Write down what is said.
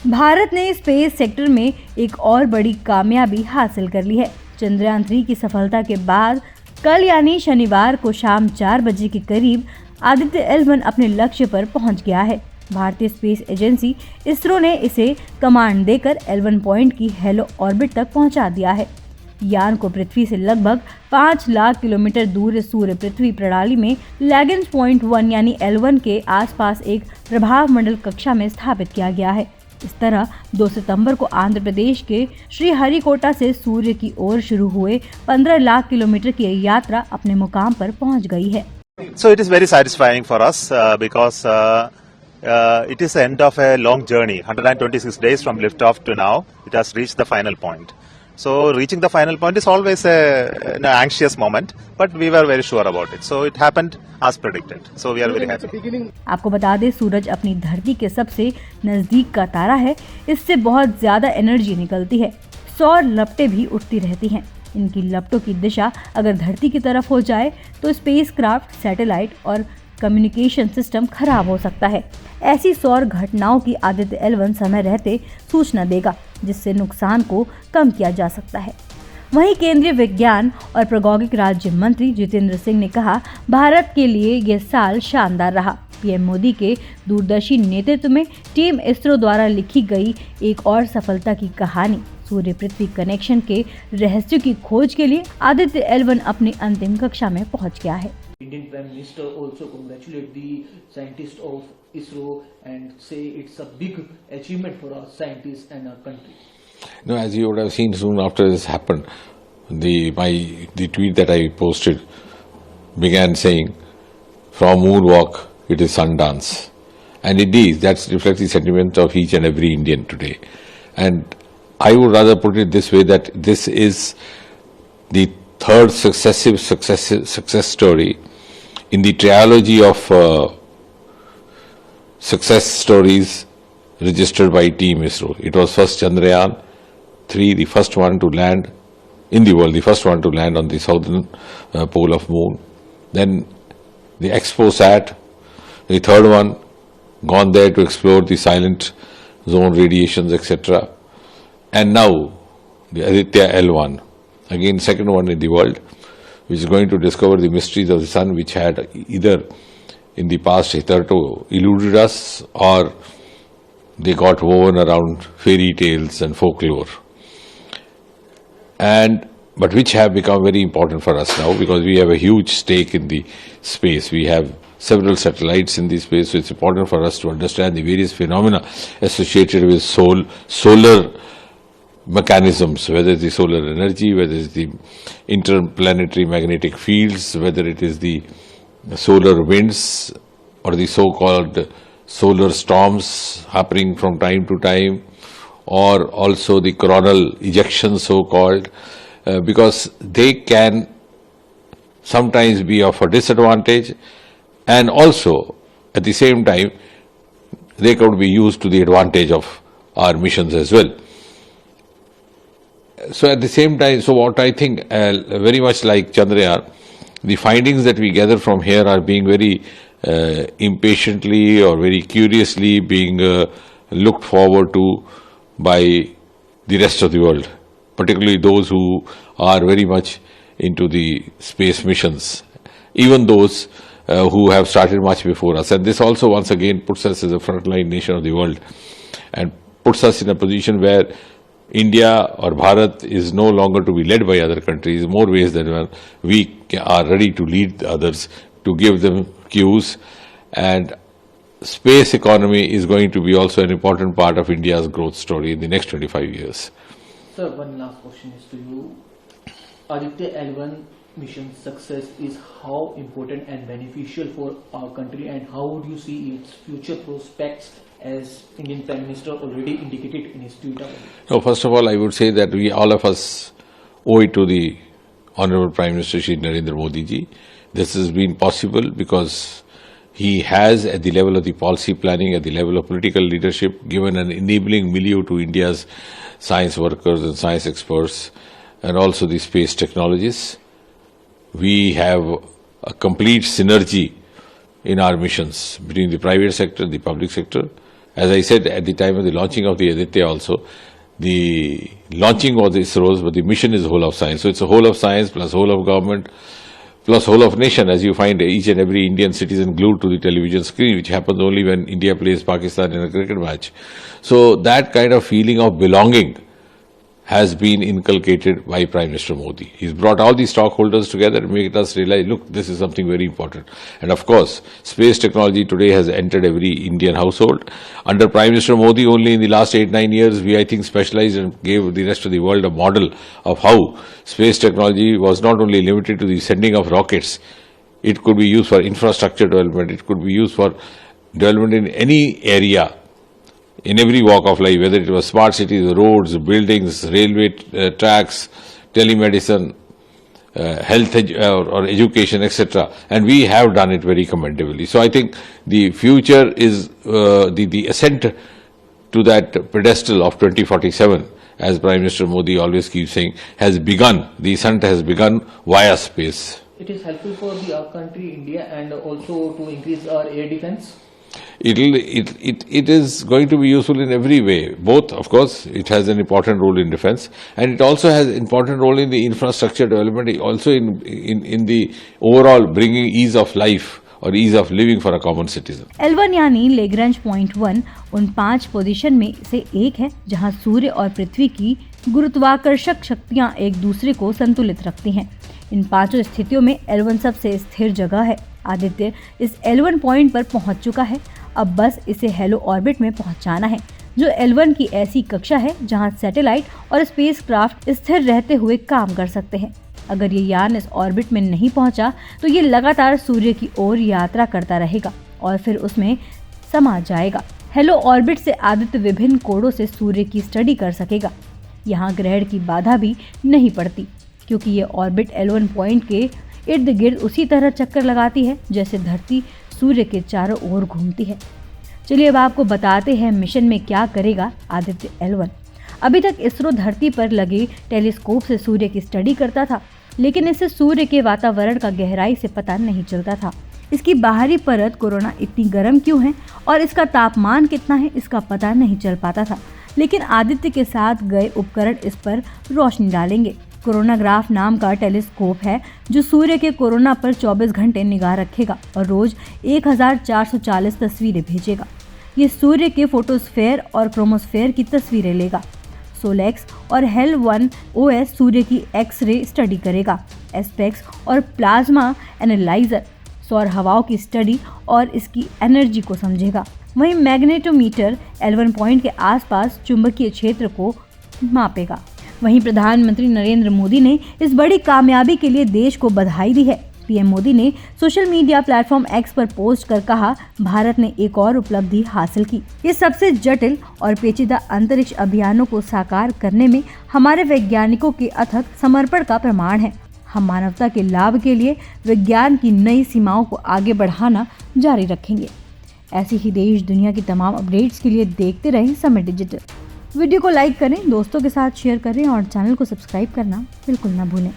भारत ने space sector में एक और बड़ी कामयाबी हासिल कर ली है। चंद्रयान 3 की सफलता के बाद कल यानी शनिवार को शाम 4 बजे के करीब आदित्य L1 अपने लक्ष्य पर पहुंच गया है। भारतीय स्पेस एजेंसी इसरो ने इसे कमांड देकर L1 पॉइंट की हेलो ऑर्बिट तक पहुंचा दिया है। यान को पृथ्वी से लगभग 5 लाख किलोमीटर दूर सूर्य पृथ्वी प्रणाली में लैग्रेंज पॉइंट 1 यानी L1 के आसपास एक प्रभाव मंडल कक्षा में स्थापित किया गया है। इस तरह 2 सितंबर को आंध्र प्रदेश के श्रीहरिकोटा से सूर्य की ओर शुरू हुए 15 लाख किलोमीटर की यात्रा अपने मुकाम पर पहुंच गई है। So it is very satisfying for us because it is the end of a long journey. 126 days from liftoff to now, it has reached the final point. So reaching the final point is always an anxious moment, but we were very sure about it. So it happened as predicted. So we are very happy. आपको बता दें, सूरज अपनी धरती के सबसे नजदीक का तारा है। इससे बहुत ज्यादा एनर्जी निकलती है। सौर लपटें भी उठती रहती हैं। इनकी लपटों की दिशा अगर धरती की तरफ हो जाए तो स्पेसक्राफ्ट, सैटेलाइट और कम्युनिकेशन सिस्टम खराब हो सकता है। ऐसी सौर घटनाओं की आदित्य L1 समय रहते सूचना देगा, जिससे नुकसान को कम किया जा सकता है। वहीं केंद्रीय विज्ञान और प्रौद्योगिकी राज्य मंत्री जितेंद्र सिंह ने कहा, भारत के लिए यह साल शानदार रहा। पीएम मोदी के दूरदर्शी नेतृत्व में टीम इसरो द्वारा लिखी गई एक और सफलता की कहानी सूर्य पृथ्वी कनेक्शन के रहस्य की खोज के लिए आदित्य L1 अपनी अंतिम कक्षा में पहुंच गया है। Indian Prime Minister also congratulate the scientists of ISRO and say it's a big achievement for our scientists and our country. No, as you would have seen soon after this happened, the tweet that I posted began saying, "From moonwalk, it is Sundance," and indeed that reflects the sentiment of each and every Indian today. And I would rather put it this way, that this is the third success story in the trilogy of success stories registered by Team ISRO. It was first Chandrayaan 3, the first one to land in the world, the first one to land on the southern pole of moon. Then the ExpoSat, the third one, gone there to explore the silent zone radiations, etc. And now the Aditya L1, again second one in the world, which is going to discover the mysteries of the sun, which had either in the past hitherto eluded us, or they got woven around fairy tales and folklore, but which have become very important for us now, because we have a huge stake in the space. We have several satellites in the space, so it's important for us to understand the various phenomena associated with solar mechanisms, whether it's the solar energy, whether it's the interplanetary magnetic fields, whether it is the solar winds or the so-called solar storms happening from time to time, or also the coronal ejections, so-called, because they can sometimes be of a disadvantage, and also at the same time they could be used to the advantage of our missions as well. So at the same time, so what I think, very much like Chandrayaan, the findings that we gather from here are being very impatiently or very curiously being looked forward to by the rest of the world, particularly those who are very much into the space missions, even those who have started much before us. And this also once again puts us as a frontline nation of the world and puts us in a position where India or Bharat is no longer to be led by other countries, more ways than one. We are ready to lead the others, to give them cues, and space economy is going to be also an important part of India's growth story in the next 25 years. Sir, one last question is to you. Aditya L1 mission success is how important and beneficial for our country, and how would you see its future prospects, as Indian Prime Minister already indicated in his Twitter? So first of all, I would say that we all of us owe it to the Honorable Prime Minister Shri Narendra Modi ji. This has been possible because he has, at the level of the policy planning, at the level of political leadership, given an enabling milieu to India's science workers and science experts, and also the space technologists. We have a complete synergy in our missions between the private sector, the public sector, As I said at the time of the launching of the Aditya also, the launching was ISRO's, but the mission is whole of science. So it's a whole of science plus whole of government plus whole of nation, as you find each and every Indian citizen glued to the television screen, which happens only when India plays Pakistan in a cricket match. So that kind of feeling of belonging has been inculcated by Prime Minister Modi. He's brought all the stockholders together and made us realize, look, this is something very important. And of course, space technology today has entered every Indian household. Under Prime Minister Modi, only in the last 8-9 years, we, I think, specialized and gave the rest of the world a model of how space technology was not only limited to the sending of rockets, it could be used for infrastructure development, it could be used for development in any area, in every walk of life, whether it was smart cities, roads, buildings, railway tracks, telemedicine, health or education, etc. And we have done it very commendably. So I think the future is the ascent to that pedestal of 2047, as Prime Minister Modi always keeps saying, has begun. The ascent has begun via space. It is helpful for our country, India, and also to increase our air defense. It is going to be useful in every way. Both, of course, it has an important role in defense, and it also has an important role in the infrastructure development, also in the overall bringing ease of life और ease of living for a common citizen. L1 यानी Lagrange point 1 उन 5 position में से एक है जहां सूर्य और पृथ्वी की गुरुत्वाकर्षक शक्तियां एक दूसरे को संतुलित रखती हैं। इन 5 स्थितियों में L1 सबसे स्थिर जगह है। आदित्य इस L1 पॉइंट पर पहुंच चुका है, अब बस इसे हेलो ऑर्बिट में पहुंचाना है, जो L1 की ऐसी कक्षा है जहां सैटेलाइट और स्पेसक्राफ्ट स्थिर रहते हुए काम कर सकते हैं। अगर ये यान इस ऑर्बिट में नहीं पहुंचा तो ये लगातार सूर्य की ओर यात्रा करता रहेगा और फिर उसमें समा जाएगा। हेलो ऑर्बिट से आदित्य विभिन्न कोणों से सूर्य की स्टडी कर सकेगा। यहाँ ग्रहण की बाधा भी नहीं पड़ती, क्योंकि ये ऑर्बिट L1 पॉइंट के इर्द गिर्द उसी तरह चक्कर लगाती है जैसे धरती सूर्य के चारों ओर घूमती है। चलिए अब आपको बताते हैं मिशन में क्या करेगा आदित्य L1। अभी तक इसरो धरती पर लगे टेलीस्कोप से सूर्य की स्टडी करता था, लेकिन इससे सूर्य के वातावरण का गहराई से पता नहीं चलता था। इसकी बाहरी परत कोरोना इतनी गर्म क्यों है और इसका तापमान कितना है, इसका पता नहीं चल पाता था। लेकिन आदित्य के साथ गए उपकरण इस पर रोशनी डालेंगे। कोरोनाग्राफ नाम का टेलीस्कोप है जो सूर्य के कोरोना पर 24 घंटे निगाह रखेगा और रोज 1440 तस्वीरें भेजेगा। ये सूर्य के फोटोस्फेयर और क्रोमोस्फेयर की तस्वीरें लेगा। सोलेक्स और हेल1 OS सूर्य की एक्स-रे स्टडी करेगा। एस्पेक्स और प्लाज्मा एनालाइजर सौर हवाओं की स्टडी और इसकी एनर्जी को समझेगा। वहीं मैग्नेटोमीटर L1 पॉइंट के आसपास चुंबकीय क्षेत्र को मापेगा। वहीं प्रधानमंत्री नरेंद्र मोदी ने इस बड़ी कामयाबी के लिए देश को बधाई दी है। पीएम मोदी ने सोशल मीडिया प्लेटफॉर्म X पर पोस्ट कर कहा, भारत ने एक और उपलब्धि हासिल की। ये सबसे जटिल और पेचीदा अंतरिक्ष अभियानों को साकार करने में हमारे वैज्ञानिकों के अथक समर्पण का प्रमाण है। हम मानवता के लाभ के लिए विज्ञान की नई सीमाओं को आगे बढ़ाना जारी रखेंगे। ऐसी ही देश दुनिया की तमाम अपडेट्स के लिए देखते रहें समय डिजिटल। वीडियो को लाइक करें, दोस्तों के साथ शेयर करें और चैनल को सब्सक्राइब करना बिल्कुल ना भूलें।